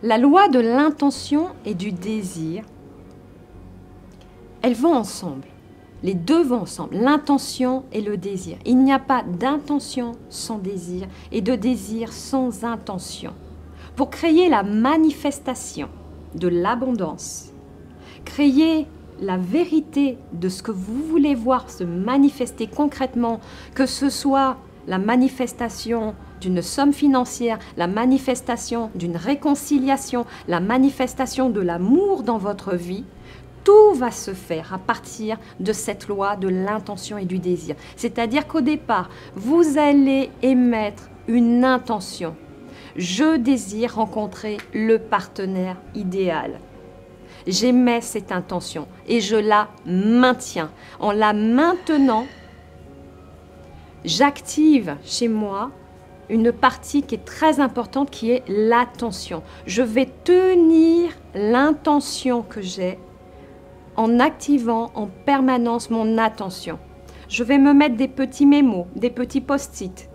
La loi de l'intention et du désir, elles vont ensemble. Les deux vont ensemble, l'intention et le désir. Il n'y a pas d'intention sans désir et de désir sans intention. Pour créer la manifestation de l'abondance, créer la vérité de ce que vous voulez voir se manifester concrètement, que ce soit la manifestation d'une somme financière, la manifestation d'une réconciliation, la manifestation de l'amour dans votre vie, tout va se faire à partir de cette loi de l'intention et du désir. C'est-à-dire qu'au départ, vous allez émettre une intention. Je désire rencontrer le partenaire idéal. J'émets cette intention et je la maintiens. En la maintenant, j'active chez moi une partie qui est très importante, qui est l'attention. Je vais tenir l'intention que j'ai en activant en permanence mon attention. Je vais me mettre des petits mémos, des petits post-it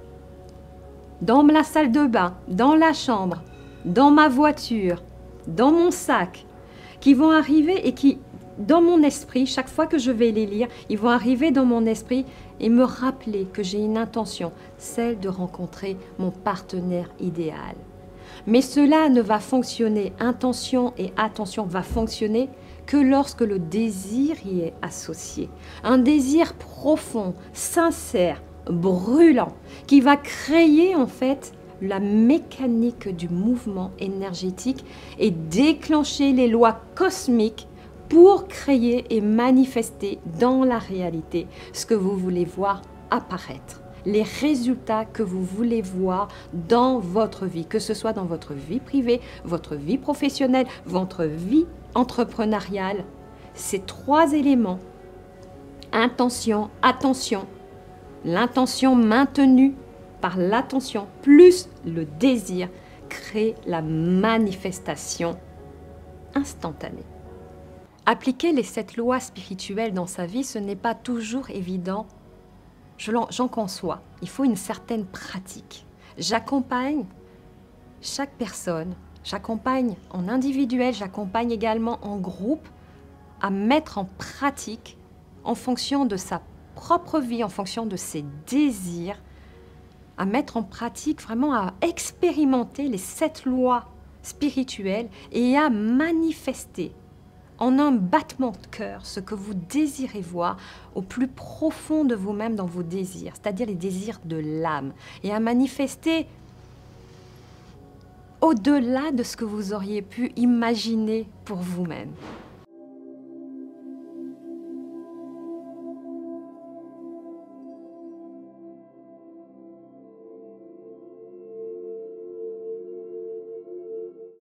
dans la salle de bain, dans la chambre, dans ma voiture, dans mon sac, qui vont arriver et qui, dans mon esprit, chaque fois que je vais les lire, ils vont arriver dans mon esprit et me rappeler que j'ai une intention, celle de rencontrer mon partenaire idéal. Mais cela ne va fonctionner, intention et attention va fonctionner que lorsque le désir y est associé. Un désir profond, sincère, brûlant, qui va créer en fait la mécanique du mouvement énergétique et déclencher les lois cosmiques pour créer et manifester dans la réalité ce que vous voulez voir apparaître. Les résultats que vous voulez voir dans votre vie, que ce soit dans votre vie privée, votre vie professionnelle, votre vie entrepreneuriale. Ces trois éléments, intention, attention, l'intention maintenue par l'attention plus le désir, crée la manifestation instantanée. Appliquer les 7 lois spirituelles dans sa vie, ce n'est pas toujours évident. J'en conçois. Il faut une certaine pratique. J'accompagne chaque personne, j'accompagne en individuel, j'accompagne également en groupe à mettre en pratique en fonction de sa propre vie, en fonction de ses désirs, à mettre en pratique, vraiment à expérimenter les 7 lois spirituelles et à manifester en un battement de cœur ce que vous désirez voir au plus profond de vous-même dans vos désirs, c'est-à-dire les désirs de l'âme, et à manifester au-delà de ce que vous auriez pu imaginer pour vous-même.